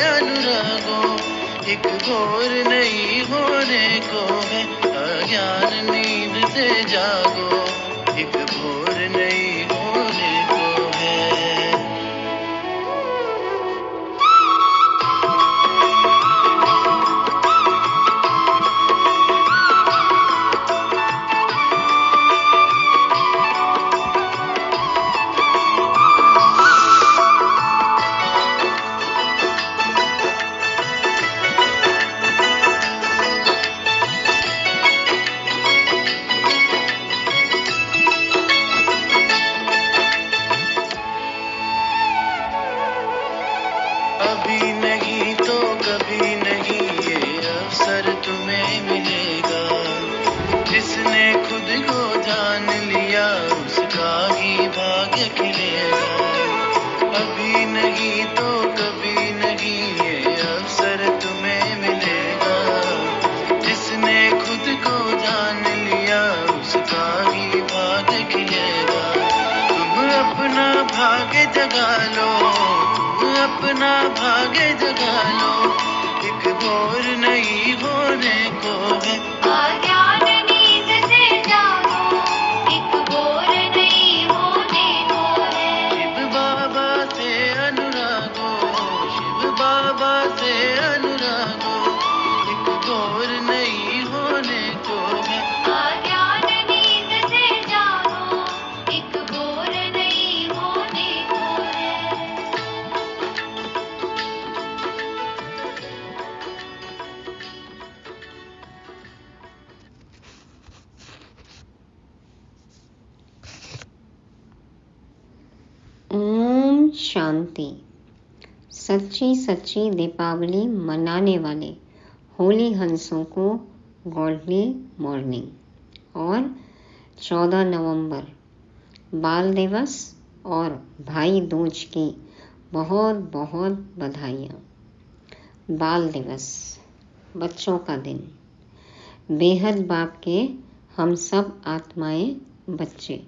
अनुरागों, एक भोर नहीं होने को है, अज्ञान नींद से जागो, एक भोर नहीं होने को है। अभी नहीं तो कभी नहीं ये अवसर तुम्हें मिलेगा, जिसने खुद को जान लिया उसका ही भाग्य खिलेगा। अभी नहीं तो कभी नहीं ये अवसर तुम्हें मिलेगा, जिसने खुद को जान लिया उसका ही भाग्य खिलेगा। तुम अपना भाग्य जगा लो, अपना भाग्य जगा लो, एक भोर नहीं होने को है, अज्ञान नींद से जागो, एक भोर नहीं होने को है। शिव बाबा से अनुरागो, शिव बाबा से अनुरागो, एक भोर नहीं होने को है, अज्ञान नींद से जागो, एक भोर नहीं होने को है। ओम शांति। सच्ची सच्ची दीपावली मनाने वाले होली हंसों को गॉडली मॉर्निंग और 14 नवंबर बाल दिवस और भाई दूज की बहुत बहुत बधाइयाँ। बाल दिवस बच्चों का दिन, बेहद बाप के हम सब आत्माएं बच्चे,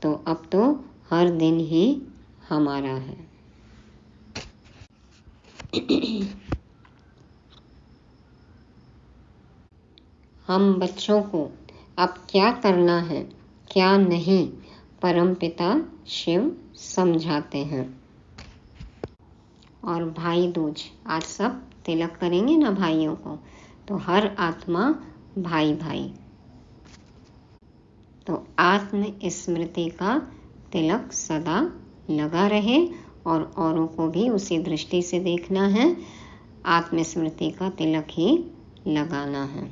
तो अब तो हर दिन ही हमारा है। हम बच्चों को अब क्या करना है क्या नहीं परमपिता शिव समझाते हैं। और भाई दूज, आज सब तिलक करेंगे ना भाइयों को, तो हर आत्मा भाई भाई, तो आत्म स्मृति का तिलक सदा लगा रहे और औरों को भी उसी दृष्टि से देखना है, आत्मस्मृति का तिलक ही लगाना है।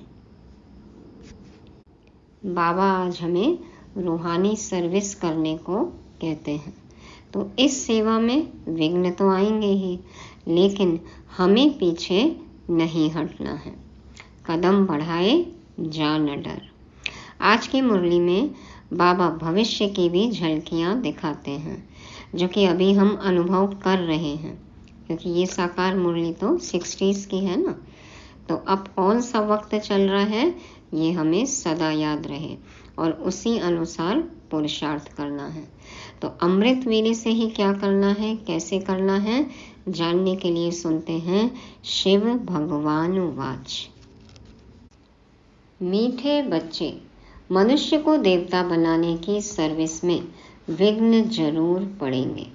बाबा आज हमें रूहानी सर्विस करने को कहते हैं, तो इस सेवा में विघ्न तो आएंगे ही, लेकिन हमें पीछे नहीं हटना है। कदम बढ़ाए जा न डर। आज की मुरली में बाबा भविष्य की भी झलकियां दिखाते हैं, जो कि अभी हम अनुभव कर रहे हैं, क्योंकि ये साकार मुरली तो 60s की है ना। तो अब कौन सा वक्त चल रहा है ये हमें सदा याद रहे और उसी अनुसार पुरुषार्थ करना है। तो अमृत वेले से ही क्या करना है, कैसे करना है, जानने के लिए सुनते हैं शिव भगवान वाच। मीठे बच्चे, मनुष्य को देवता बनाने की सर्विस में विघ्न जरूर पड़ेंगे।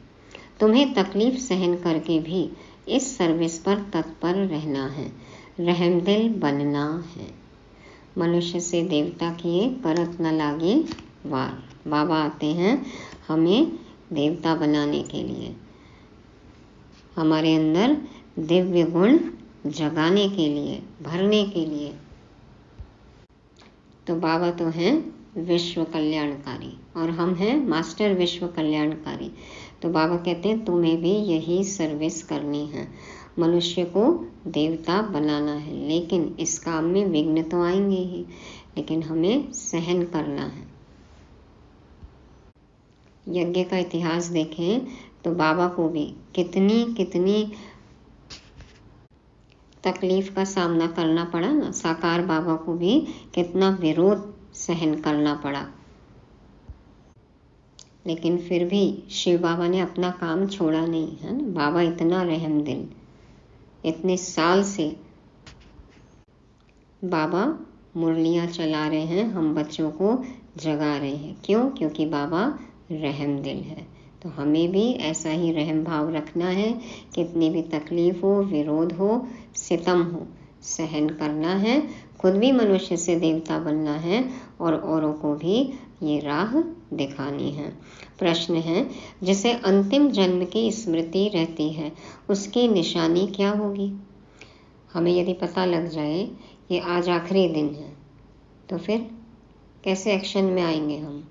तुम्हें तकलीफ सहन करके भी इस सर्विस पर तत्पर रहना है, रहमदिल बनना है। मनुष्य से देवता किए करत न लागे वार। बाबा आते हैं हमें देवता बनाने के लिए, हमारे अंदर दिव्य गुण जगाने के लिए, भरने के लिए। तो बाबा तो हैं विश्व कल्याणकारी और हम हैं मास्टर विश्व कल्याणकारी। तो बाबा कहते हैं तुम्हें भी यही सर्विस करनी है, मनुष्य को देवता बनाना है, लेकिन इस काम में विघ्न तो आएंगे ही, लेकिन हमें सहन करना है। यज्ञ का इतिहास देखें तो बाबा को भी कितनी तकलीफ का सामना करना पड़ा ना। साकार बाबा को भी कितना विरोध सहन करना पड़ा, लेकिन फिर भी शिव बाबा ने अपना काम छोड़ा नहीं है ना। बाबा इतना रहमदिल, इतने साल से बाबा मुरलियाँ चला रहे हैं, हम बच्चों को जगा रहे हैं। क्यों? क्योंकि बाबा रहम दिल है। तो हमें भी ऐसा ही रहम भाव रखना है। कितनी भी तकलीफ हो, विरोध हो, सितम हो, सहन करना है। खुद भी मनुष्य से देवता बनना है और औरों को भी ये राह दिखानी है। प्रश्न है, जिसे अंतिम जन्म की स्मृति रहती है उसकी निशानी क्या होगी? हमें यदि पता लग जाए कि आज आखिरी दिन है तो फिर कैसे एक्शन में आएंगे हम?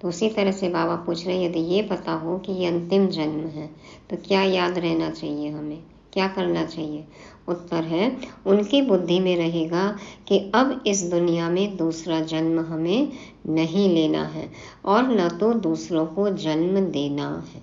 तो उसी तरह से बाबा पूछ रहे हैं, यदि ये पता हो कि ये अंतिम जन्म है तो क्या याद रहना चाहिए, हमें क्या करना चाहिए? उत्तर है, उनकी बुद्धि में रहेगा कि अब इस दुनिया में दूसरा जन्म हमें नहीं लेना है और न तो दूसरों को जन्म देना है।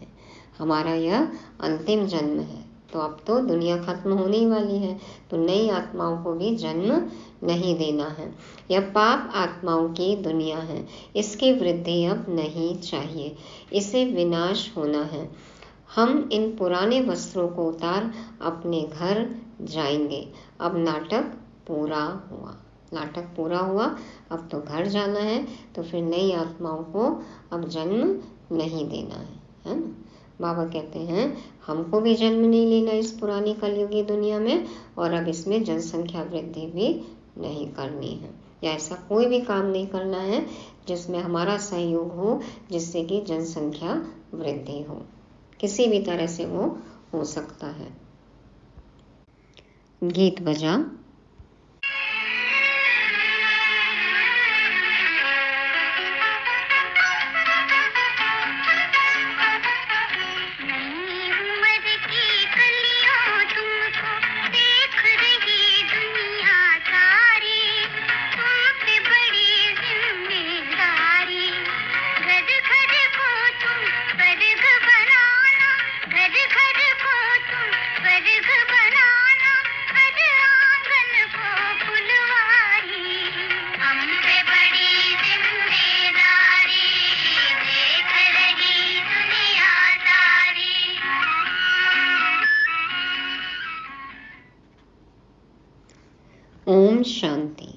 हमारा यह अंतिम जन्म है, तो अब तो दुनिया खत्म होने ही वाली है, तो नई आत्माओं को भी जन्म नहीं देना है। यह पाप आत्माओं की दुनिया है, इसकी वृद्धि अब नहीं चाहिए, इसे विनाश होना है। हम इन पुराने वस्त्रों को उतार अपने घर जाएंगे। अब नाटक पूरा हुआ, नाटक पूरा हुआ, अब तो घर जाना है। तो फिर नई आत्माओं को अब जन्म नहीं देना है ना? बाबा कहते हैं हमको भी जन्म नहीं लेना इस पुरानी कलयुगी दुनिया में, और अब इसमें जनसंख्या वृद्धि भी नहीं करनी है, या ऐसा कोई भी काम नहीं करना है जिसमें हमारा सहयोग हो, जिससे कि जनसंख्या वृद्धि हो। किसी भी तरह से वो हो सकता है। गीत बजा। ओम शांति।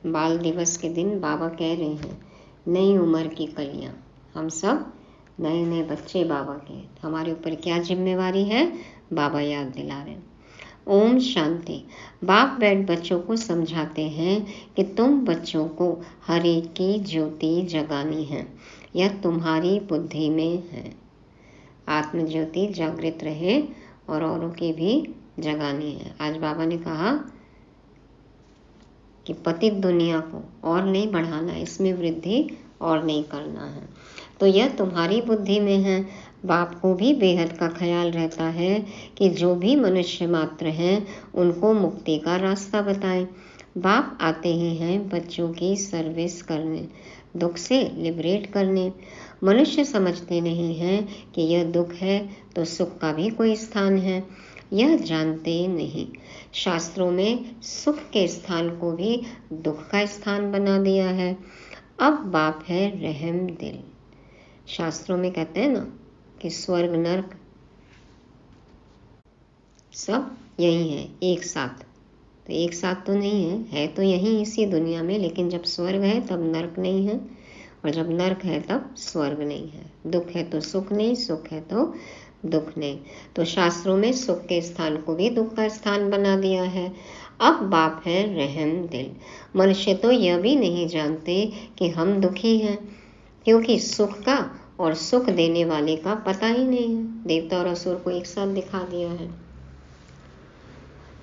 बाल दिवस के दिन बाबा कह रहे हैं नई उम्र की कलियां, हम सब नए नए बच्चे बाबा के, हमारे ऊपर क्या जिम्मेवारी है बाबा याद दिला रहे हैं। ओम शांति। बाप बैठ बच्चों को समझाते हैं कि तुम बच्चों को हर एक की ज्योति जगानी है, यह तुम्हारी बुद्धि में है। आत्म ज्योति जागृत रहे और औरों की भी जगानी है। आज बाबा ने कहा कि पतित दुनिया को और नहीं बढ़ाना, इसमें वृद्धि और नहीं करना है, तो यह तुम्हारी बुद्धि में है। बाप को भी बेहद का ख्याल रहता है कि जो भी मनुष्य मात्र हैं उनको मुक्ति का रास्ता बताएं। बाप आते ही हैं बच्चों की सर्विस करने, दुख से लिबरेट करने। मनुष्य समझते नहीं हैं कि यह दुख है तो सुख का भी कोई स्थान है, यह जानते नहीं। शास्त्रों में सुख के स्थान को भी दुख का स्थान बना दिया है। अब बाप है रहम दिल। शास्त्रों में कहते हैं ना कि स्वर्ग नरक सब यही है एक साथ, तो एक साथ तो नहीं है तो यही इसी दुनिया में, लेकिन जब स्वर्ग है तब नरक नहीं है, और जब नरक है तब स्वर्ग नहीं है। दुख है तो सुख नहीं, सुख है तो दुख नहीं। तो शास्त्रों में सुख के स्थान को भी दुख का स्थान बना दिया है। अब बाप है रहम दिल। मनुष्य तो यह भी नहीं जानते कि हम दुखी हैं, क्योंकि सुख का और सुख देने वाले का पता ही नहीं है। देवता और असुर को एक साथ दिखा दिया है,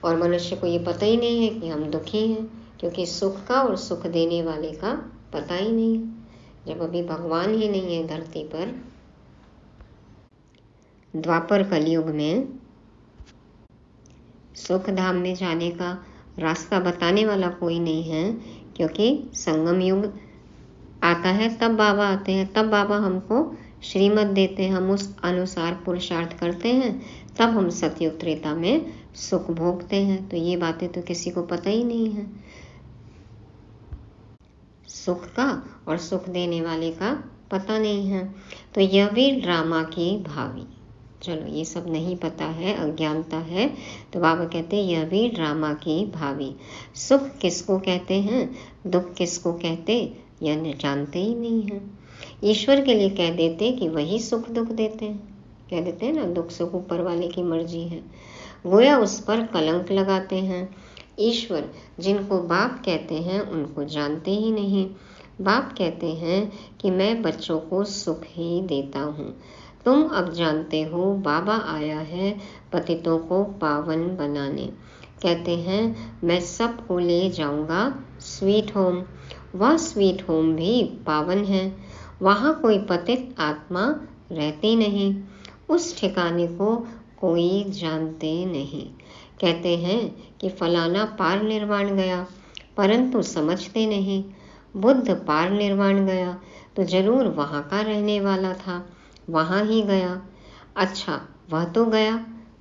और मनुष्य को ये पता ही नहीं है कि हम दुखी हैं, क्योंकि सुख का और सुख देने वाले का पता ही नहीं है। जब अभी भगवान ही नहीं है धरती पर, द्वापर कलयुग में सुख धाम में जाने का रास्ता बताने वाला कोई नहीं है, क्योंकि संगम युग आता है तब बाबा आते हैं, तब बाबा हमको श्रीमत देते हैं, हम उस अनुसार पुरुषार्थ करते हैं, तब हम सतयुग त्रेता में सुख भोगते हैं। तो ये बातें तो किसी को पता ही नहीं है। सुख का और सुख देने वाले का पता नहीं है, तो यह भी ड्रामा की भावी। चलो ये सब नहीं पता है, अज्ञानता है, तो बाबा कहते हैं यह भी ड्रामा की भावी। सुख किसको कहते हैं, दुख किसको कहते, यह जानते ही नहीं है। ईश्वर के लिए कह देते कि वही सुख दुख देते हैं, कह देते हैं ना दुख सुख ऊपर वाले की मर्जी है, गोया उस पर कलंक लगाते हैं। ईश्वर जिनको बाप कहते हैं उनको जानते ही नहीं। बाप कहते हैं कि मैं बच्चों को सुख ही देता हूँ। तुम अब जानते हो बाबा आया है पतितों को पावन बनाने। कहते हैं मैं सबको ले जाऊंगा स्वीट होम। वह स्वीट होम भी पावन है, वहाँ कोई पतित आत्मा रहती नहीं, उस ठिकाने को कोई जानते नहीं। कहते हैं कि फलाना पार निर्वाण गया, परंतु समझते नहीं। बुद्ध पार निर्वाण गया तो जरूर वहाँ का रहने वाला था, वहाँ ही गया। अच्छा वह तो गया,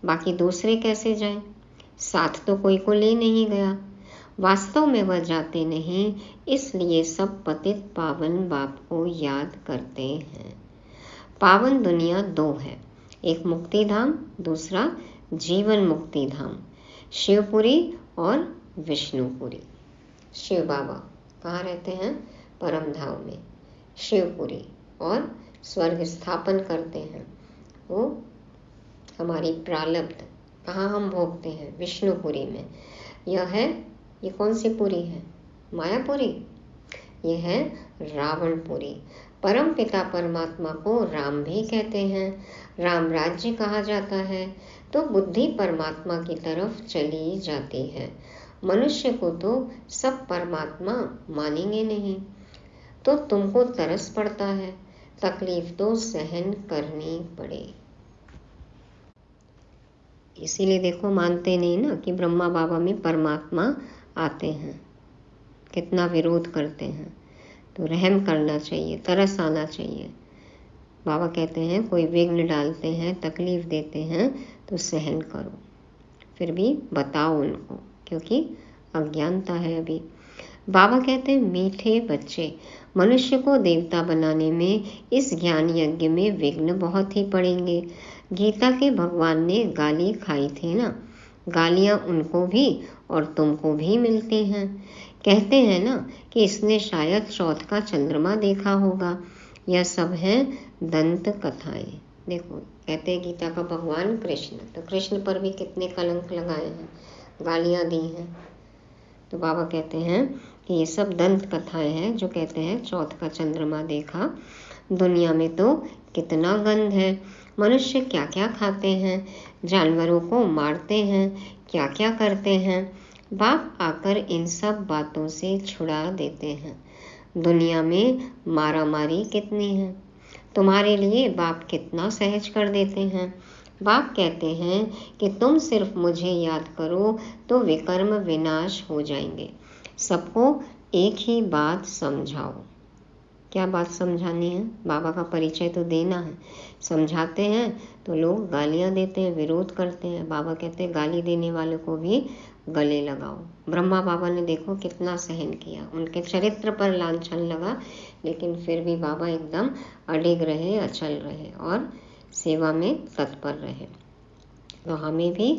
बाकी दूसरे कैसे जाएं? साथ तो कोई को ले नहीं गया। वास्तव में वह जाते नहीं, इसलिए सब पतित पावन बाप को याद करते हैं। पावन दुनिया दो है, एक मुक्ति धाम, दूसरा जीवन मुक्ति धाम, शिवपुरी और विष्णुपुरी। शिव बाबा कहाँ रहते हैं? परम धाम में शिवपुरी, और स्वर्ग स्थापन करते हैं। वो हमारी प्रारब्ध कहाँ हम भोगते हैं? विष्णुपुरी में। यह है, ये कौन सी पुरी है? मायापुरी। ये है रावणपुरी। परम पिता परमात्मा को राम भी कहते हैं, राम राज्य कहा जाता है। तो बुद्धि परमात्मा की तरफ चली जाती है। मनुष्य को तो सब परमात्मा मानेंगे नहीं, तो तुमको तरस पड़ता है, तकलीफ तो सहन करनी पड़े। इसीलिए देखो मानते नहीं ना कि ब्रह्मा बाबा में परमात्मा आते हैं, कितना विरोध करते हैं। तो रहम करना चाहिए, तरस आना चाहिए। बाबा कहते हैं कोई विघ्न डालते हैं, तकलीफ देते हैं तो सहन करो, फिर भी बताओ उनको, क्योंकि अज्ञानता है अभी। बाबा कहते हैं मीठे बच्चे, मनुष्य को देवता बनाने में इस ज्ञान यज्ञ में विघ्न बहुत ही पड़ेंगे। गीता के भगवान ने गाली खाई थी ना, गालियां उनको भी और तुमको भी मिलती हैं। कहते हैं ना कि इसने शायद चौथ का चंद्रमा देखा होगा। यह सब है दंत कथाएं। देखो कहते हैं गीता का भगवान कृष्ण, तो कृष्ण पर भी कितने कलंक लगाए हैं, गालियां दी हैं। तो बाबा कहते हैं कि ये सब दंत कथाएं हैं, जो कहते हैं चौथ का चंद्रमा देखा। दुनिया में तो कितना गंध है, मनुष्य क्या क्या खाते हैं, जानवरों को मारते हैं, क्या क्या करते हैं। बाप आकर इन सब बातों से छुड़ा देते हैं। दुनिया में मारामारी कितनी है, तुम्हारे लिए बाप कितना सहज कर देते हैं। बाप कहते हैं कि तुम सिर्फ मुझे याद करो तो विकर्म विनाश हो जाएंगे। सबको एक ही बात समझाओ। क्या बात समझानी है? बाबा का परिचय तो देना है। समझाते हैं तो लोग गालियां देते हैं, विरोध करते हैं। बाबा कहते हैं गाली देने वालों को भी गले लगाओ। ब्रह्मा बाबा ने देखो कितना सहन किया, उनके चरित्र पर लांछन लगा, लेकिन फिर भी बाबा एकदम अडिग रहे, अचल रहे और सेवा में तत्पर रहे। तो हमें भी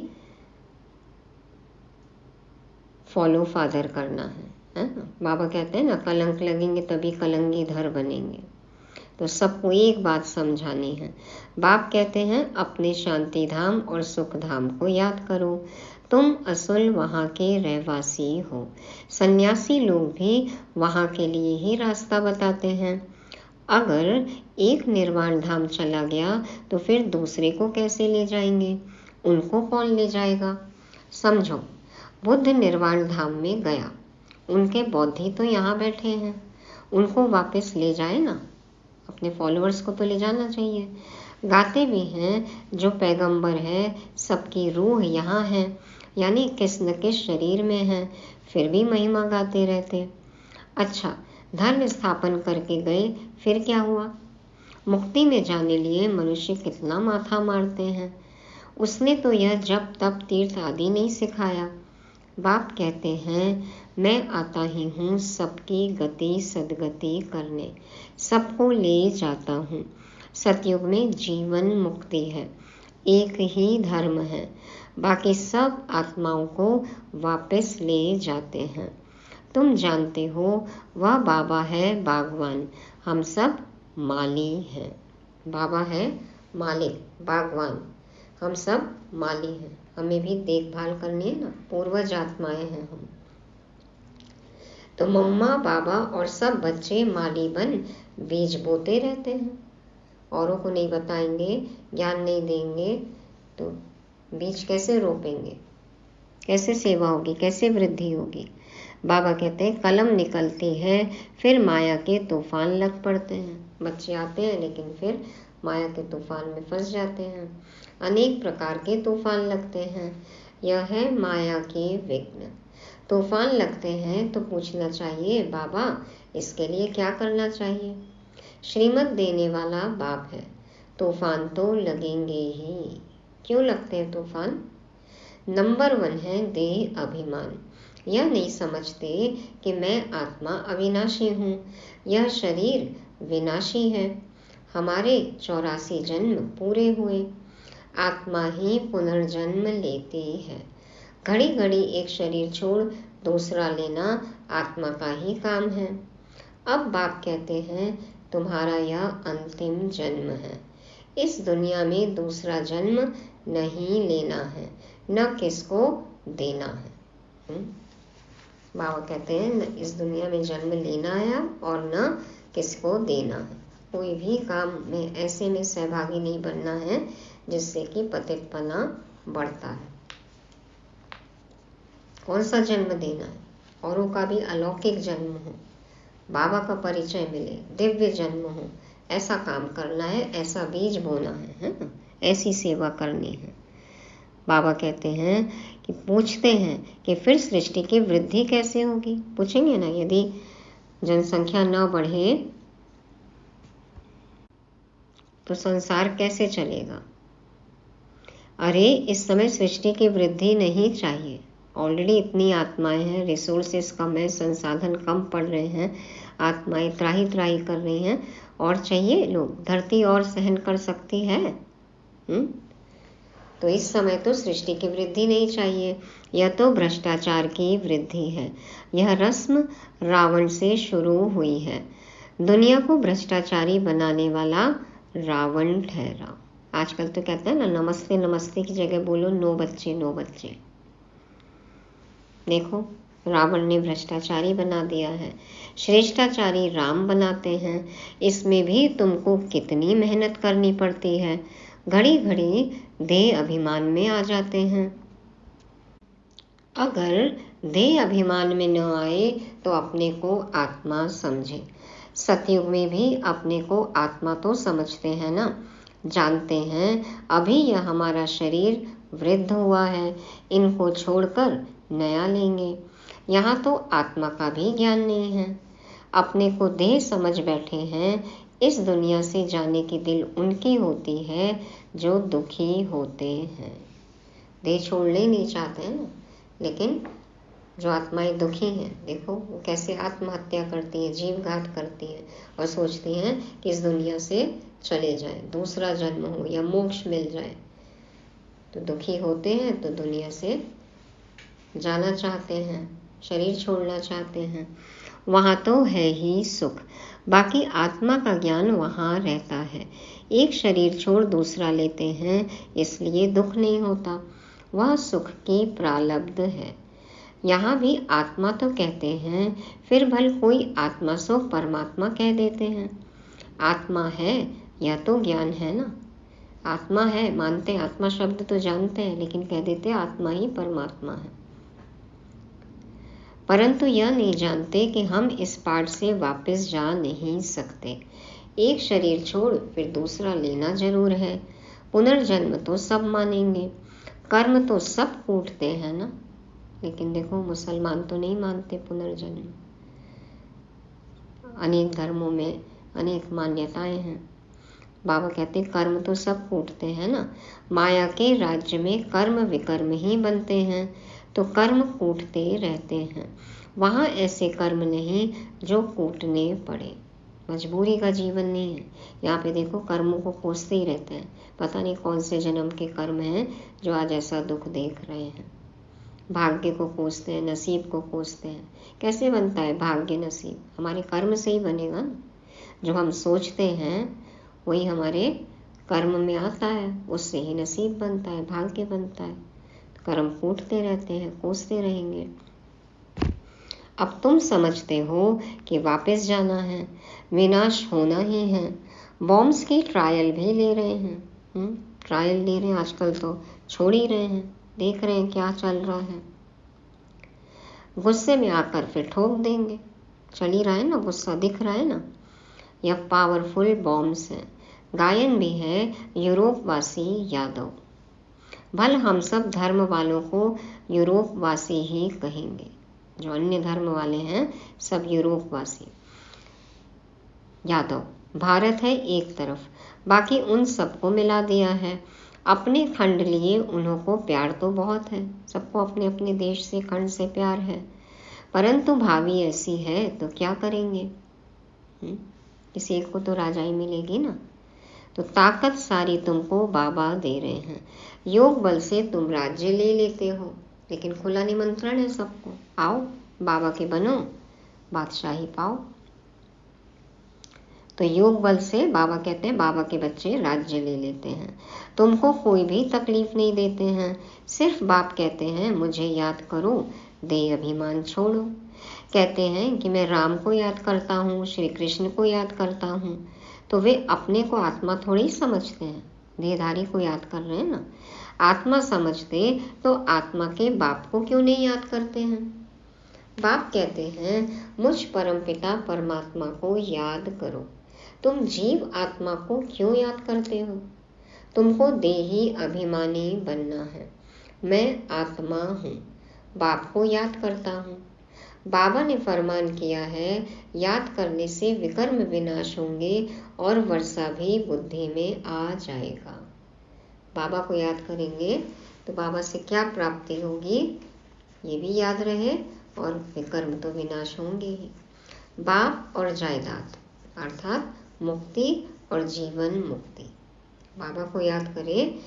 फॉलो फादर करना है ना? बाबा कहते हैं ना कलंक लगेंगे तभी कलंगीधर बनेंगे। तो सबको एक बात समझानी है। बाप कहते हैं अपने शांति धाम और सुख धाम को याद करो, तुम असल वहाँ के रहवासी हो। सन्यासी लोग भी वहाँ के लिए ही रास्ता बताते हैं। अगर एक निर्वाण धाम चला गया तो फिर दूसरे को कैसे ले जाएंगे? उनको कौन ले जाएगा? समझो, बुद्ध निर्वाण धाम में गया, उनके बौद्धि तो यहाँ बैठे हैं, उनको वापस ले जाए ना, अपने फॉलोअर्स को तो ले जाना चाहिए। गाते भी हैं जो पैगंबर है सबकी रूह यहाँ है, यानी किस न किस शरीर में है, फिर भी महिमा गाते रहते। अच्छा, धर्म स्थापन करके गए, फिर क्या हुआ? मुक्ति में जाने लिए मनुष्य कितना माथा मारते हैं। उसने तो यह जप तप तीर्थ आदि नहीं सिखाया। बाप कहते हैं मैं आता ही हूँ सबकी गति सदगति करने, सबको ले जाता हूँ। सतयुग में जीवन मुक्ति है, एक ही धर्म है, बाकी सब आत्माओं को वापस ले जाते हैं। तुम जानते हो वह बाबा है बागवान, हम सब माली हैं। बाबा है मालिक, बागवान, हम सब माली हैं। हमें भी देखभाल करनी है ना, पूर्वज आत्माएं हैं हम। तो मम्मा बाबा और सब बच्चे माली बन बीज बोते रहते हैं। औरों को नहीं बताएंगे, ज्ञान नहीं देंगे तो बीज कैसे रोपेंगे, कैसे सेवा होगी, कैसे वृद्धि होगी। बाबा कहते हैं कलम निकलती है फिर माया के तूफान लग पड़ते हैं। बच्चे आते हैं लेकिन फिर माया के तूफान में फंस जाते हैं। अनेक प्रकार के तूफान लगते हैं, यह है माया के विघ्न। तूफान लगते हैं तो पूछना चाहिए बाबा इसके लिए क्या करना चाहिए। श्रीमत देने वाला बाप है, तूफान तो लगेंगे ही। क्यों लगते हैं तूफान? नंबर 1 है देह अभिमान। यह नहीं समझते कि मैं आत्मा अविनाशी हूँ, यह शरीर विनाशी है। हमारे 84 जन्म पूरे हुए, आत्मा ही पुनर्जन्म लेती है। घड़ी घड़ी एक शरीर छोड़ दूसरा लेना आत्मा का ही काम है। अब बाप कहते हैं तुम्हारा यह अंतिम जन्म है, इस दुनिया में दूसरा जन्म नहीं लेना है, न किसको देना है। बाबा कहते हैं न इस दुनिया में जन्म लेना है और न किसको देना है। कोई भी काम में ऐसे में सहभागी नहीं बनना है जिससे कि पतितपना बढ़ता है। कौन सा जन्म देना है? औरों का भी अलौकिक जन्म हो, बाबा का परिचय मिले, दिव्य जन्म हो, ऐसा काम करना है, ऐसा बीज बोना है ना? ऐसी सेवा करनी है। बाबा कहते हैं कि पूछते हैं कि फिर सृष्टि की वृद्धि कैसे होगी। पूछेंगे ना, यदि जनसंख्या न बढ़े तो संसार कैसे चलेगा। अरे इस समय सृष्टि की वृद्धि नहीं चाहिए, ऑलरेडी इतनी आत्माएं हैं, रिसोर्सेस कम है, संसाधन कम पड़ रहे हैं, आत्माएं त्राही त्राही कर रही हैं, और चाहिए लोग, धरती और सहन कर सकती है। तो इस समय तो सृष्टि की वृद्धि नहीं चाहिए, यह तो भ्रष्टाचार की वृद्धि है। यह रस्म रावण से शुरू हुई है, दुनिया को भ्रष्टाचारी बनाने वाला रावण ठहरा। आजकल तो कहते हैं ना, नमस्ते नमस्ते की जगह बोलो नो बच्चे नो बच्चे। देखो रावण ने भ्रष्टाचारी बना दिया है, श्रेष्ठाचारी राम बनाते हैं। इसमें भी तुमको कितनी मेहनत करनी पड़ती है, घड़ी घड़ी देह अभिमान में आ जाते हैं। अगर देह अभिमान में न आए तो अपने को आत्मा समझे। सतयुग में भी अपने को आत्मा तो समझते हैं ना, जानते हैं अभी यह हमारा शरीर वृद्ध हुआ है, इनको छोड़कर नया लेंगे। यहाँ तो आत्मा का भी ज्ञान नहीं है, अपने को देह समझ बैठे हैं। इस दुनिया से जाने की दिल उनकी होती है जो दुखी होते हैं। देह छोड़ने नहीं चाहते हैं ना, लेकिन जो आत्माएं दुखी हैं, देखो वो कैसे आत्महत्या करती हैं, जीव घात करती हैं, और सोचती हैं कि इस दुनिया से चले जाएं, दूसरा जन्म हो या मोक्ष मिल जाए। तो दुखी होते हैं तो दुनिया से जाना चाहते हैं, शरीर छोड़ना चाहते हैं। वहाँ तो है ही सुख, बाकी आत्मा का ज्ञान वहाँ रहता है। एक शरीर छोड़ दूसरा लेते हैं इसलिए दुख नहीं होता, वह सुख की प्रारब्ध है। यहाँ भी आत्मा तो कहते हैं, फिर भल कोई आत्मा सो परमात्मा कह देते हैं। आत्मा है या तो ज्ञान है ना, आत्मा है मानते, आत्मा शब्द तो जानते हैं, लेकिन कह देते आत्मा ही परमात्मा है। परंतु यह नहीं जानते कि हम इस पाठ से वापस जा नहीं सकते। एक शरीर छोड़ फिर दूसरा लेना जरूर है। पुनर्जन्म तो सब मानेंगे, कर्म तो सब कूटते हैं ना, लेकिन देखो मुसलमान तो नहीं मानते पुनर्जन्म। अनेक धर्मों में अनेक मान्यताएं हैं। बाबा कहते कर्म तो सब कूटते हैं ना, माया के राज्य में कर्म विकर्म ही बनते हैं, तो कर्म कूटते रहते हैं। वहाँ ऐसे कर्म नहीं जो कूटने पड़े। मजबूरी का जीवन नहीं है। यहाँ पे देखो कर्मों को कोसते ही रहते हैं, पता नहीं कौन से जन्म के कर्म हैं जो आज ऐसा दुख देख रहे हैं। भाग्य को कोसते हैं, नसीब को कोसते हैं। कैसे बनता है भाग्य नसीब? हमारे कर्म से ही बनेगा ना। जो हम सोचते हैं वही हमारे कर्म में आता है, उससे ही नसीब बनता है, भाग्य बनता है। कर्म फूटते रहते हैं, कोसते रहेंगे। अब तुम समझते हो कि वापस जाना है, विनाश होना ही है। बॉम्ब्स की ट्रायल भी ले रहे हैं, ट्रायल ले रहे हैं आजकल, तो छोड़ ही रहे हैं, देख रहे हैं क्या चल रहा है। गुस्से में आकर फिर ठोक देंगे, चल ही रहा है ना, गुस्सा दिख रहा है ना। यह पावरफुल बॉम्ब्स हैं। गायन भी है यूरोपवासी यादव। भल हम सब धर्म वालों को यूरोपवासी ही कहेंगे। जो अन्य धर्म वाले हैं सब यूरोपवासी। यादव, भारत है एक तरफ, बाकी उन सबको मिला दिया है। अपने खंड लिए उन्हों को प्यार तो बहुत है, सबको अपने अपने देश से, खंड से प्यार है। परंतु भावी ऐसी है तो क्या करेंगे? किसी एक को तो राजाई मिलेगी ना। तो ताकत सारी तुमको बाबा दे रहे हैं। योग बल से तुम राज्य ले लेते हो, लेकिन खुला निमंत्रण है सबको, आओ बाबा के बनो, बादशाही पाओ। तो योग बल से बाबा कहते हैं बाबा के बच्चे राज्य ले लेते हैं। तुमको कोई भी तकलीफ नहीं देते हैं। सिर्फ बाप कहते हैं मुझे याद करो, देह अभिमान छोड़ो। कहते हैं कि मैं राम को याद करता हूँ, श्री कृष्ण को याद करता हूँ। तो वे अपने को आत्मा थोड़ी समझते हैं, देहधारी को याद कर रहे हैं ना। आत्मा समझते तो आत्मा के बाप को क्यों नहीं याद करते हैं? बाप कहते हैं मुझ परमपिता परमात्मा को याद करो। तुम जीव आत्मा को क्यों याद करते हो? तुमको देही अभिमानी बनना है। मैं आत्मा हूँ, बाप को याद करता हूँ। बाबा ने फरमान किया है याद करने से विकर्म विनाश होंगे और वर्षा भी बुद्धि में आ जाएगा। बाबा को याद करेंगे तो बाबा से क्या प्राप्ति होगी ये भी याद रहे, और विकर्म तो विनाश होंगे ही। बाप और जायदाद अर्थात मुक्ति और जीवन मुक्ति। बाबा को याद करें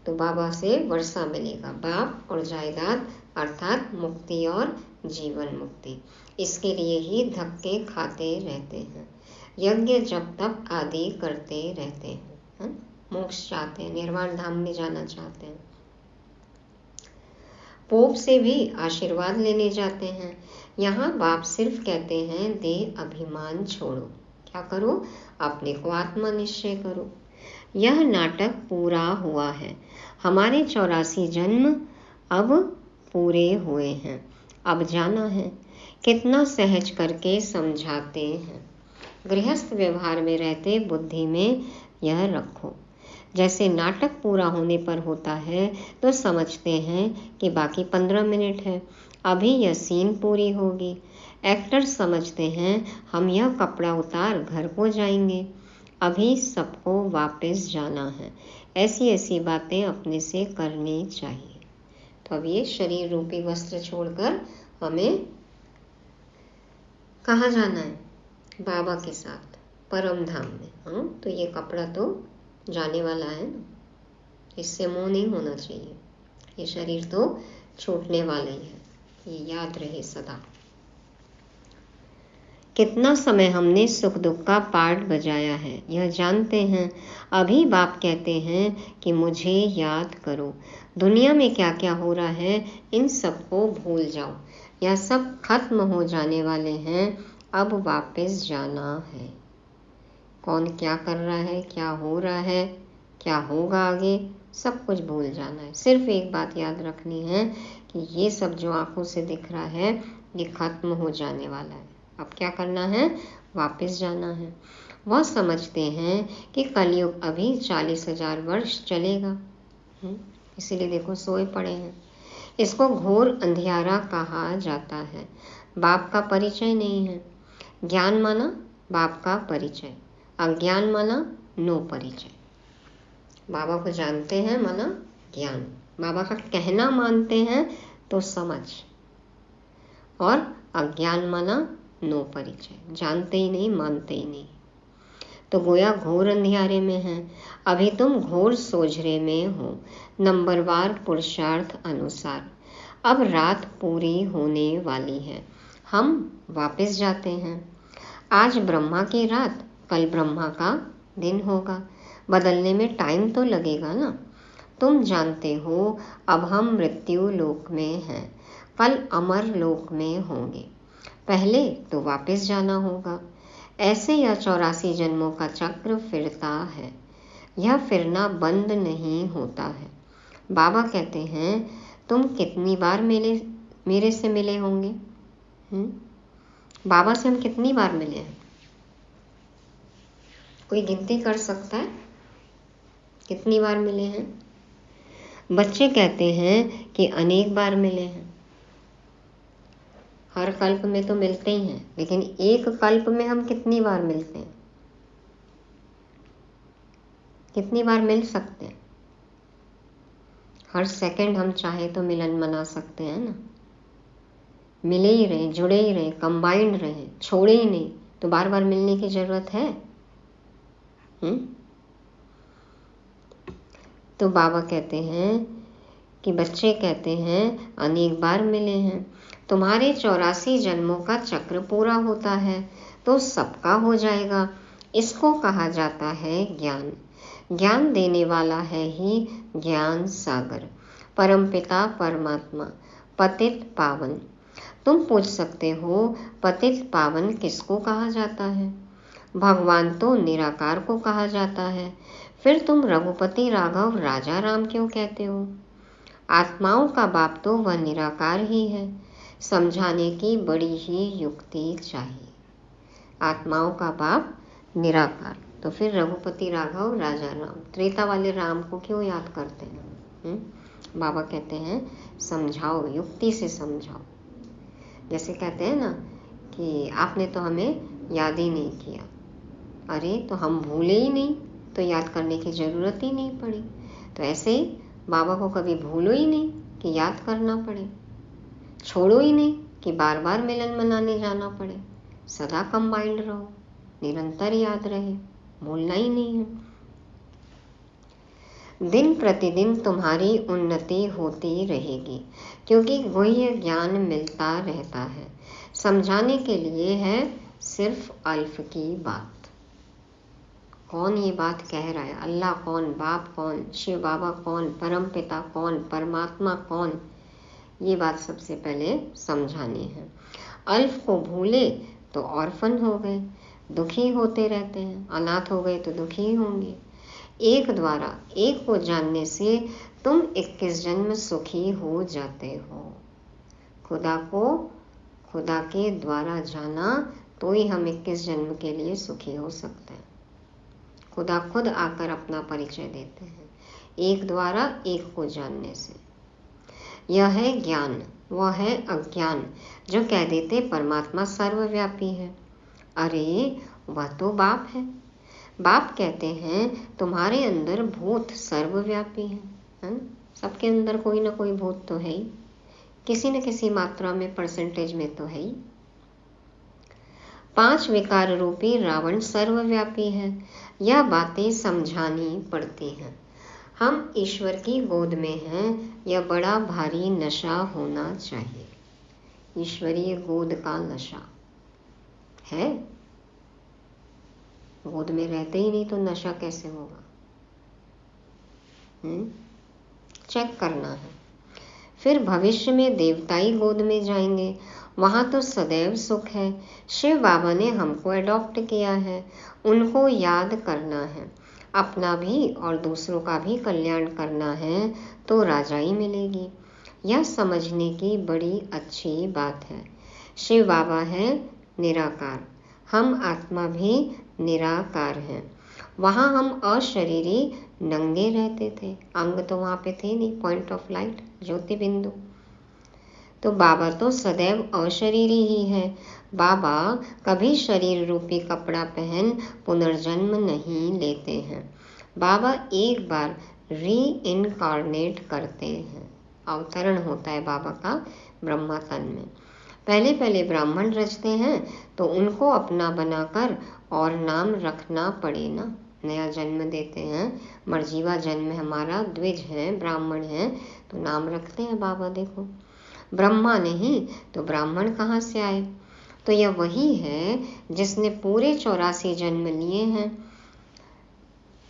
तो बाबा से वर्षा मिलेगा। बाप और जायदाद अर्थात मुक्ति और जीवन मुक्ति। इसके लिए ही धक्के खाते रहते हैं, यज्ञ जप तप आदि करते रहते हैं, मोक्ष चाहते हैं, निर्वाण धाम में जाना चाहते हैं। पोप से भी आशीर्वाद लेने जाते हैं। यहाँ बाप सिर्फ कहते हैं देह अभिमान छोड़ो। क्या करो? अपने को आत्मा निश्चय करो। यह नाटक पूरा हुआ है। हमारे 84 जन्म अब पूरे हुए हैं, अब जाना है। कितना सहज करके समझाते हैं। गृहस्थ व्यवहार में रहते बुद्धि में यह रखो। जैसे नाटक पूरा होने पर होता है तो समझते हैं कि बाकी 15 मिनट है, अभी यह सीन पूरी होगी। एक्टर समझते हैं हम यह कपड़ा उतार घर को जाएंगे, अभी सबको वापस जाना है। ऐसी ऐसी बातें अपने से करनी चाहिए। तो अब ये शरीर रूपी वस्त्र छोड़कर हमें कहाँ जाना है? बाबा के साथ परम धाम में। तो ये कपड़ा तो जाने वाला है ना, इससे मोह नहीं होना चाहिए। ये शरीर तो छूटने वाला ही है, ये याद रहे सदा। कितना समय हमने सुख दुख का पार्ट बजाया है यह जानते हैं। अभी बाप कहते हैं कि मुझे याद करो। दुनिया में क्या क्या हो रहा है इन सबको भूल जाओ, यह सब खत्म हो जाने वाले हैं। अब वापस जाना है। कौन क्या कर रहा है, क्या हो रहा है, क्या होगा आगे, सब कुछ भूल जाना है। सिर्फ एक बात याद रखनी है कि ये सब जो आंखों से दिख रहा है ये खत्म हो जाने वाला है। अब क्या करना है? वापस जाना है। वह समझते हैं कि कलयुग अभी 40,000 वर्ष चलेगा, इसीलिए देखो सोए पड़े हैं। इसको घोर अंधियारा कहा जाता है। बाप का परिचय नहीं है। ज्ञान माना बाप का परिचय, अज्ञान माना नो परिचय। बाबा को जानते हैं माना ज्ञान, बाबा का कहना मानते हैं तो समझ, और अज्ञान माना नो परिचय, जानते ही नहीं, मानते ही नहीं। तो गोया घोर अंधियारे में हैं। अभी तुम घोर सोझरे में हो, नंबरवार पुरुषार्थ अनुसार। अब रात पूरी होने वाली है, हम वापस जाते हैं। आज ब्रह्मा की रात, कल ब्रह्मा का दिन होगा। बदलने में टाइम तो लगेगा ना। तुम जानते हो अब हम मृत्यु लोक में हैं, कल अमर लोक में होंगे। पहले तो वापस जाना होगा। ऐसे यह 84 जन्मों का चक्र फिरता है। यह फिरना बंद नहीं होता है। बाबा कहते हैं तुम कितनी बार मेरे से मिले होंगे? बाबा से हम कितनी बार मिले हैं? कोई गिनती कर सकता है कितनी बार मिले हैं? बच्चे कहते हैं कि अनेक बार मिले हैं। हर कल्प में तो मिलते ही हैं, लेकिन एक कल्प में हम कितनी बार मिलते हैं? कितनी बार मिल सकते हैं? हर सेकंड हम चाहे तो मिलन मना सकते हैं ना। मिले ही रहे, जुड़े ही रहे, कंबाइंड रहे, छोड़े ही नहीं, तो बार बार मिलने की जरूरत है? तो बाबा कहते हैं कि बच्चे कहते हैं अनेक बार मिले हैं। तुम्हारे 84 जन्मों का चक्र पूरा होता है तो सबका हो जाएगा। इसको कहा जाता है ज्ञान। ज्ञान देने वाला है ही ज्ञान सागर, परमपिता परमात्मा, पतित पावन। तुम पूछ सकते हो पतित पावन किसको कहा जाता है? भगवान तो निराकार को कहा जाता है। फिर तुम रघुपति राघव राजा राम क्यों कहते हो? आत्माओं का बाप तो वह निराकार ही है। समझाने की बड़ी ही युक्ति चाहिए। आत्माओं का बाप निराकार, तो फिर रघुपति राघव राजा राम, त्रेता वाले राम को क्यों याद करते हैं? बाबा कहते हैं समझाओ, युक्ति से समझाओ। जैसे कहते हैं ना कि आपने तो हमें याद ही नहीं किया। अरे तो हम भूले ही नहीं, तो याद करने की जरूरत ही नहीं पड़ी। तो ऐसे ही बाबा को कभी भूलो ही नहीं कि याद करना पड़े, छोड़ो ही नहीं कि बार बार मिलन मनाने जाना पड़े। सदा कंबाइंड रहो, निरंतर याद रहे, भूलना ही नहीं है। दिन प्रतिदिन तुम्हारी उन्नति होती रहेगी, क्योंकि गुह्य ज्ञान मिलता रहता है। समझाने के लिए है सिर्फ अल्फ की बात। कौन ये बात कह रहा है? अल्लाह कौन, बाप कौन, शिव बाबा कौन, परम पिता कौन, परमात्मा कौन? ये बात सबसे पहले समझानी है। अल्फ को भूले तो ऑर्फन हो गए, दुखी होते रहते हैं। अनाथ हो गए तो दुखी ही होंगे। एक द्वारा एक को जानने से तुम 21 जन्म सुखी हो जाते हो। खुदा को खुदा के द्वारा जाना तो ही हम 21 जन्म के लिए सुखी हो सकते हैं। खुदा खुद आकर अपना परिचय देते हैं, एक द्वारा एक को जानने से। यह है ज्ञान, वह है अज्ञान जो कह देते परमात्मा सर्वव्यापी है। अरे वह तो बाप है। बाप कहते हैं तुम्हारे अंदर भूत सर्वव्यापी है। सबके अंदर कोई ना कोई भूत तो है ही, किसी न किसी मात्रा में, परसेंटेज में तो है ही। 5 विकार रूपी रावण सर्वव्यापी है। यह बातें समझानी पड़ती हैं। हम ईश्वर की गोद में हैं, यह बड़ा भारी नशा होना चाहिए। ईश्वरीय गोद का नशा है। गोद में रहते ही नहीं तो नशा कैसे होगा? चेक करना है। फिर भविष्य में देवताई गोद में जाएंगे, वहां तो सदैव सुख है। शिव बाबा ने हमको अडॉप्ट किया है, उनको याद करना है। अपना भी और दूसरों का भी कल्याण करना है तो राजाई मिलेगी। यह समझने की बड़ी अच्छी बात है। शिव बाबा है निराकार, हम आत्मा भी निराकार हैं। वहाँ हम अशरीरी नंगे रहते थे, अंग तो वहाँ पे थे नहीं, पॉइंट ऑफ लाइट, ज्योति बिंदु। तो बाबा तो सदैव अशरीरी ही है। बाबा कभी शरीर रूपी कपड़ा पहन पुनर्जन्म नहीं लेते हैं। बाबा एक बार री इनकारनेट करते हैं, अवतरण होता है बाबा का ब्रह्मा तन में। पहले पहले ब्राह्मण रचते हैं तो उनको अपना बनाकर और नाम रखना पड़े ना। नया जन्म देते हैं, मर्जीवा जन्म हमारा, द्विज है, ब्राह्मण है, तो नाम रखते हैं बाबा। देखो, ब्रह्मा नहीं तो ब्राह्मण कहाँ से आए? तो यह वही है जिसने पूरे 84 जन्म लिए हैं।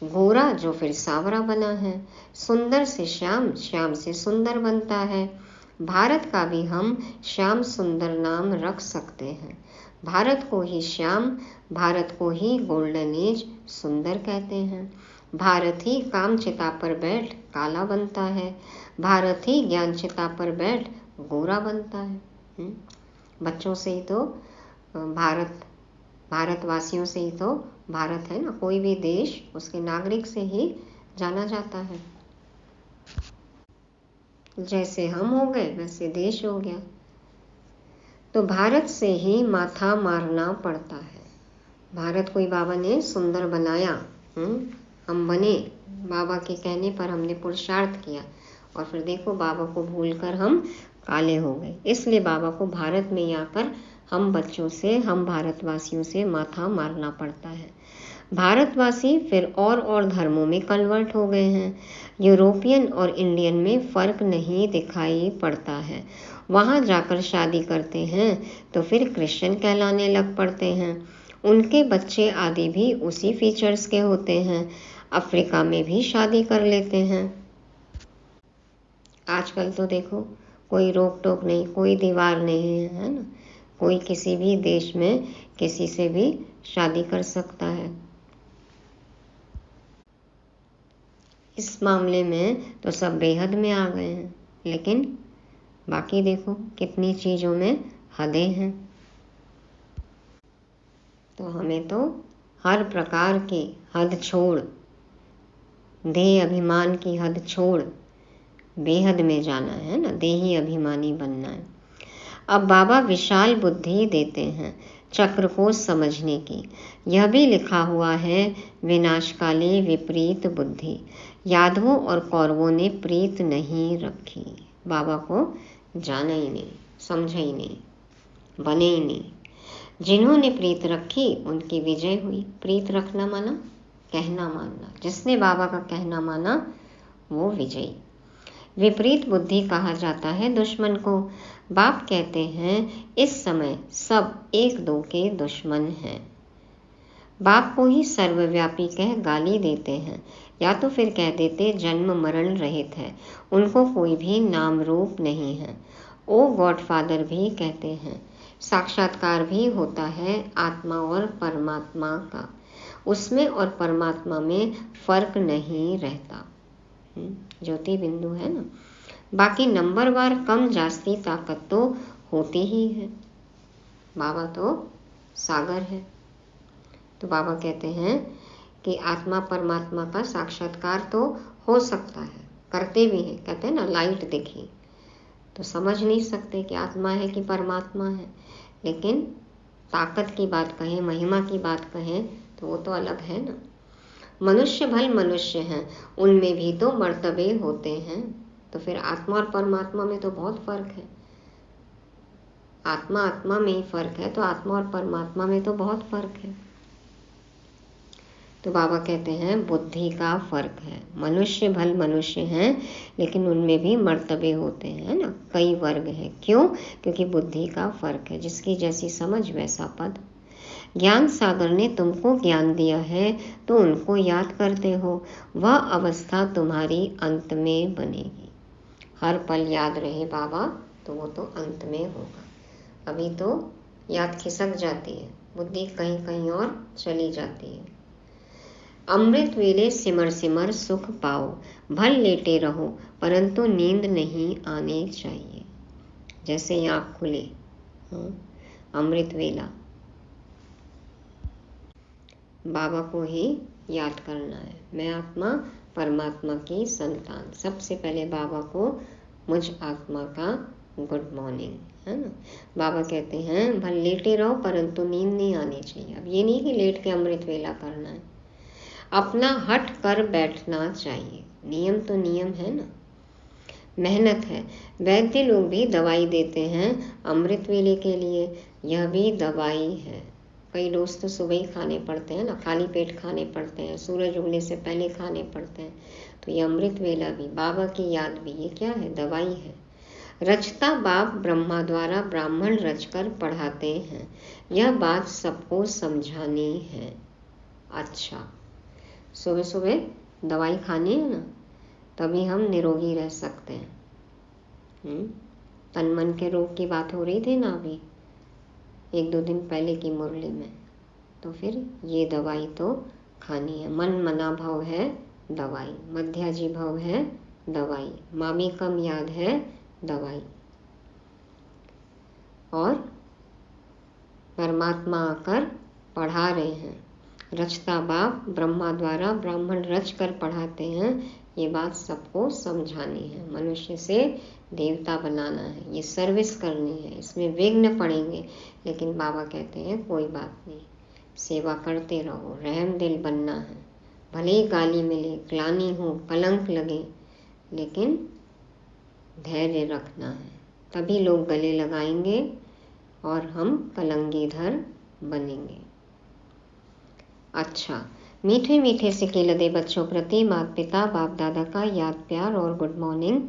गोरा जो फिर सांवरा बना है, सुंदर से श्याम, श्याम से सुंदर बनता है। भारत का भी हम श्याम सुंदर नाम रख सकते हैं। भारत को ही श्याम, भारत को ही गोल्डन एज सुंदर कहते हैं। भारत ही काम चिता पर बैठ काला बनता है, भारत ही ज्ञान चिता पर बैठ गोरा बनता है। बच्चों से ही तो भारतवासियों से ही तो भारत है ना। कोई भी देश उसके नागरिक से ही जाना जाता है। जैसे हम हो गए वैसे देश हो गया। तो भारत से ही माथा मारना पड़ता है। भारत को ही बाबा ने सुंदर बनाया। हम बने, बाबा के कहने पर हमने पुरुषार्थ किया, और फिर देखो बाबा को भूलकर हम काले हो गए। इसलिए बाबा को भारत में आकर हम बच्चों से, हम भारतवासियों से माथा मारना पड़ता है। भारतवासी फिर और धर्मों में कन्वर्ट हो गए हैं। यूरोपियन और इंडियन में फ़र्क नहीं दिखाई पड़ता है। वहाँ जाकर शादी करते हैं तो फिर क्रिश्चियन कहलाने लग पड़ते हैं। उनके बच्चे आदि भी उसी फीचर्स के होते हैं। अफ्रीका में भी शादी कर लेते हैं। आजकल तो देखो कोई रोक टोक नहीं, कोई दीवार नहीं है ना। कोई किसी भी देश में किसी से भी शादी कर सकता है। इस मामले में तो सब बेहद में आ गए हैं, लेकिन बाकी देखो कितनी चीज़ों में हदें हैं। तो हमें तो हर प्रकार की हद छोड़, देह अभिमान की हद छोड़ बेहद में जाना है ना, देही अभिमानी बनना है। अब बाबा विशाल बुद्धि देते हैं चक्र को समझने की। यह भी लिखा हुआ है, विनाशकाले विपरीत बुद्धि। यादवों और कौरवों ने प्रीत नहीं रखी। बाबा को जाना ही नहीं, समझा ही नहीं, बने ही नहीं। जिन्होंने प्रीत रखी उनकी विजय हुई। प्रीत रखना माना कहना मानना। जिसने बाबा का कहना माना वो विजयी। विपरीत बुद्धि कहा जाता है दुश्मन को। बाप कहते हैं इस समय सब एक दो के दुश्मन हैं। बाप को ही सर्वव्यापी कह गाली देते हैं, या तो फिर कह देते जन्म मरण रहित है, उनको कोई भी नाम रूप नहीं है। ओ गॉडफादर भी कहते हैं। साक्षात्कार भी होता है आत्मा और परमात्मा का। उसमें और परमात्मा में फर्क नहीं रहता। ज्योति बिंदु है ना। बाकी नंबरवार कम जास्ती ताकत तो होती ही है। बाबा तो सागर है। तो बाबा कहते हैं कि आत्मा परमात्मा का साक्षात्कार तो हो सकता है, करते भी हैं। कहते हैं ना लाइट दिखी तो समझ नहीं सकते कि आत्मा है कि परमात्मा है, लेकिन ताकत की बात कहें, महिमा की बात कहें तो वो तो अलग है ना। मनुष्य भल मनुष्य हैं, उनमें भी तो मर्तबे होते हैं। तो फिर आत्मा और परमात्मा में तो बहुत फर्क है। आत्मा आत्मा में ही फर्क है, तो आत्मा और परमात्मा में तो बहुत फर्क है। तो बाबा कहते हैं बुद्धि का फर्क है। मनुष्य भल मनुष्य हैं, लेकिन उनमें भी मर्तबे होते हैं ना, कई वर्ग हैं। क्यों? क्योंकि बुद्धि का फर्क है। जिसकी जैसी समझ वैसा पद। ज्ञान सागर ने तुमको ज्ञान दिया है तो उनको याद करते हो, वह अवस्था तुम्हारी अंत में बनेगी। हर पल याद रहे बाबा तो वो तो अंत में होगा। अभी तो याद खिसक जाती है, बुद्धि कहीं कहीं और चली जाती है। अमृत वेले सिमर सिमर सुख पाओ, भल लेटे रहो परंतु नींद नहीं आने चाहिए। जैसे ही आँख खुले, अमृत वेला बाबा को ही याद करना है। मैं आत्मा परमात्मा की संतान। सबसे पहले बाबा को मुझ आत्मा का गुड मॉर्निंग, है ना। बाबा कहते हैं भले लेटे रहो परंतु नींद नहीं आनी चाहिए। अब ये नहीं कि लेट के अमृत वेला करना है, अपना हट कर बैठना चाहिए। नियम तो नियम है ना। मेहनत है। वैद्य लोग भी दवाई देते हैं अमृत वेले के लिए, यह भी दवाई है। कई डोज तो सुबह ही खाने पड़ते हैं ना, खाली पेट खाने पड़ते हैं, सूरज उगने से पहले खाने पड़ते हैं। तो ये अमृत वेला भी, बाबा की याद भी, ये क्या है? दवाई है। रचता बाप ब्रह्मा द्वारा ब्राह्मण रचकर पढ़ाते हैं, यह बात सबको समझानी है। अच्छा, सुबह सुबह दवाई खानी है ना, तभी हम निरोगी रह सकते हैं। तन मन के रोग की बात हो रही थी ना अभी 1-2 दिन पहले की मुरली में। तो फिर ये दवाई तो खानी है। मन मना भव है दवाई, मध्याजी भव है दवाई, मामिकम याद है दवाई। और परमात्मा आकर पढ़ा रहे हैं। रचता बाप ब्रह्मा द्वारा ब्राह्मण रच कर पढ़ाते हैं, ये बात सबको समझानी है। मनुष्य से देवता बनाना है, ये सर्विस करनी है, इसमें विघ्न पड़ेंगे, लेकिन बाबा कहते हैं कोई बात नहीं, सेवा करते रहो, रहम दिल बनना है। भले ही गाली मिले, ग्लानि हो, कलंक लगे, लेकिन धैर्य रखना है, तभी लोग गले लगाएंगे और हम कलंगीधर बनेंगे। अच्छा, मीठे मीठे सिक्के लदे बच्चों प्रति माता पिता बाप दादा का याद प्यार और गुड मॉर्निंग।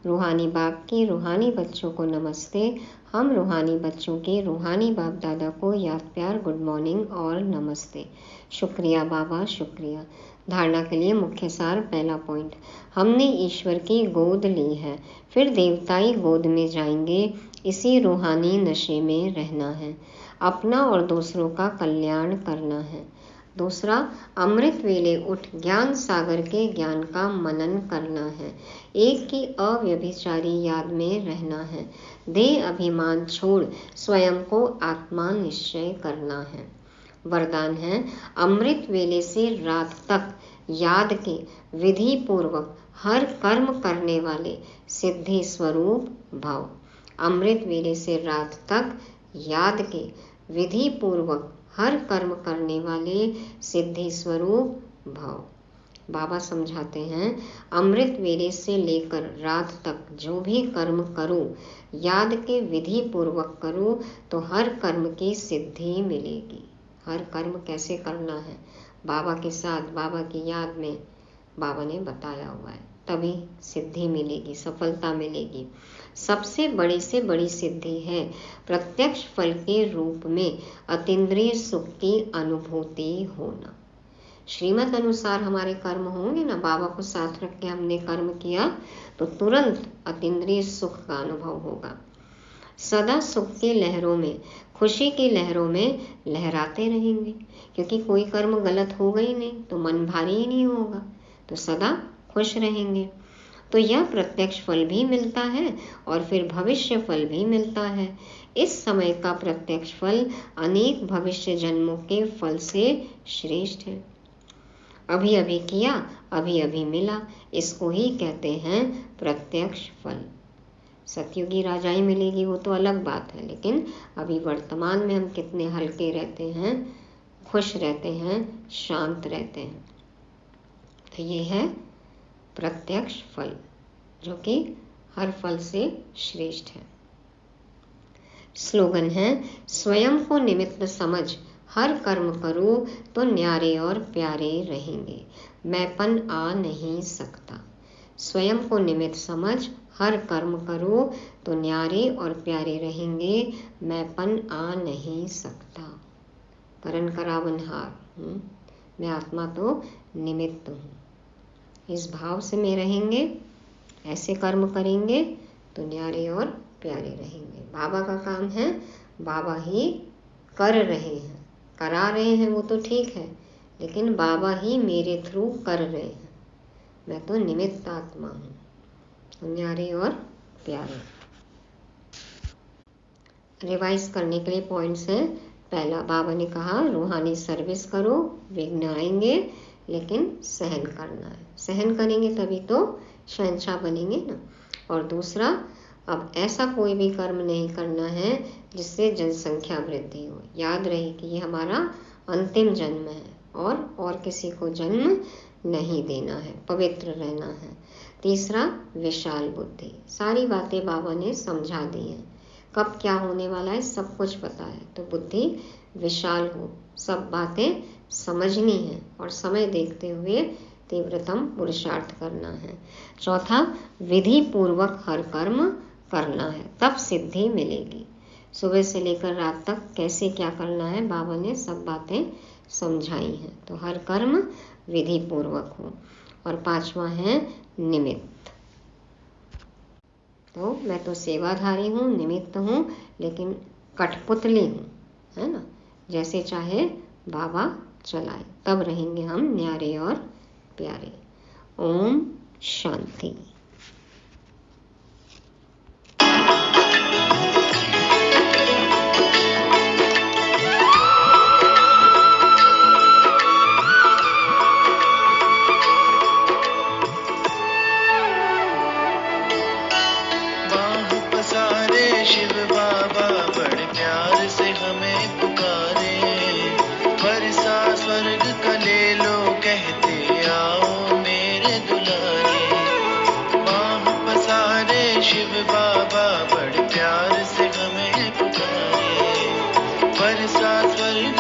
रूहानी बाप की रूहानी बच्चों को नमस्ते। हम रूहानी बच्चों के रूहानी बाप दादा को याद प्यार, गुड मॉर्निंग और नमस्ते। शुक्रिया बाबा, शुक्रिया। धारणा के लिए मुख्य सार। पहला पॉइंट, हमने ईश्वर की गोद ली है, फिर देवताई गोद में जाएंगे। इसी रूहानी नशे में रहना है, अपना और दूसरों का कल्याण करना है। दूसरा, अमृत वेले उठ ज्ञान सागर के ज्ञान का मनन करना है। एक की अव्यभिचारी याद में रहना है। देह अभिमान छोड़ स्वयं को आत्मा निश्चय करना है। वरदान है, अमृत वेले से रात तक याद के विधि पूर्वक हर कर्म करने वाले सिद्धि स्वरूप भव। अमृत वेले से रात तक याद के विधि पूर्वक हर कर्म करने वाले सिद्धि स्वरूप भव। बाबा समझाते हैं, अमृत वेले से लेकर रात तक जो भी कर्म करो, याद के विधि पूर्वक करो, तो हर कर्म की सिद्धि मिलेगी। हर कर्म कैसे करना है, बाबा के साथ, बाबा की याद में बाबा ने बताया हुआ है, तभी सिद्धि मिलेगी, सफलता मिलेगी। सबसे बड़ी से बड़ी सिद्धि है प्रत्यक्ष फल के रूप में अतीन्द्रिय सुख की अनुभूति होना। श्रीमत अनुसार हमारे कर्म होंगे ना, बाबा को साथ रख के हमने कर्म किया, तो तुरंत अतीन्द्रिय सुख का अनुभव होगा। सदा सुख की लहरों में, खुशी की लहरों में लहराते रहेंगे, क्योंकि कोई कर्म गलत होगा ही नहीं, तो मन भारी ही नहीं होगा, तो सदा खुश रहेंगे। तो यह प्रत्यक्ष फल भी मिलता है और फिर भविष्य फल भी मिलता है। इस समय का प्रत्यक्ष फल अनेक भविष्य जन्मों के फल से श्रेष्ठ है। अभी अभी किया, अभी अभी मिला, इसको ही कहते हैं प्रत्यक्ष फल। सतयुगी राजाई मिलेगी वो तो अलग बात है, लेकिन अभी वर्तमान में हम कितने हल्के रहते हैं, खुश रहते हैं, शांत रहते हैं। तो ये है प्रत्यक्ष फल, जो कि हर फल से श्रेष्ठ है। स्लोगन है, स्वयं को निमित्त समझ हर कर्म करो तो न्यारे और प्यारे रहेंगे, मैंपन आ नहीं सकता। स्वयं को निमित्त समझ हर कर्म करो तो न्यारे और प्यारे रहेंगे, मैंपन आ नहीं सकता। करण करावनहार, मैं आत्मा तो निमित्त हूँ। इस भाव से में रहेंगे, ऐसे कर्म करेंगे तो न्यारे और प्यारे रहेंगे। बाबा का काम है, बाबा ही कर रहे हैं, करा रहे हैं वो तो ठीक है, लेकिन बाबा ही मेरे थ्रू कर रहे हैं। मैं तो निमित्त आत्मा हूँ। न्यारे और प्यारे। रिवाइज करने के लिए पॉइंट्स हैं। पहला, बाबा ने कहा रूहानी सर्विस करो, विघ्न आएंगे लेकिन सहन करना है, सहन करेंगे तभी तो शहंशाह बनेंगे ना। और दूसरा, अब ऐसा कोई भी कर्म नहीं करना है जिससे जनसंख्या वृद्धि हो। याद रहे कि ये हमारा अंतिम जन्म है और किसी को जन्म नहीं देना है, पवित्र रहना है। तीसरा, विशाल बुद्धि। सारी बातें बाबा ने समझा दी हैं, कब क्या होने वाला है सब कुछ पता है, तो बुद्धि विशाल हो, सब बातें समझनी है और समय देखते हुए तीव्रतम पुरुषार्थ करना है। चौथा, विधि पूर्वक हर कर्म करना है, तब सिद्धि मिलेगी। सुबह से लेकर रात तक कैसे क्या करना है बाबा ने सब बातें समझाई हैं, तो हर कर्म विधि पूर्वक हो। और पांचवा है निमित्त। तो मैं तो सेवाधारी हूँ, निमित्त हूँ, लेकिन कठपुतली हूँ, है ना, जैसे चाहे बाबा चलाए, तब रहेंगे हम न्यारे और प्यारे। ओम शांति। शिव बाबा बड़े प्यार से हमें पुकारे, वर्षा स्वर्ग का ले लो कहते आओ मेरे दुलारे। बाह पसारे शिव बाबा बड़े प्यार से हमें पुकारे, वर्षा स्वर्ग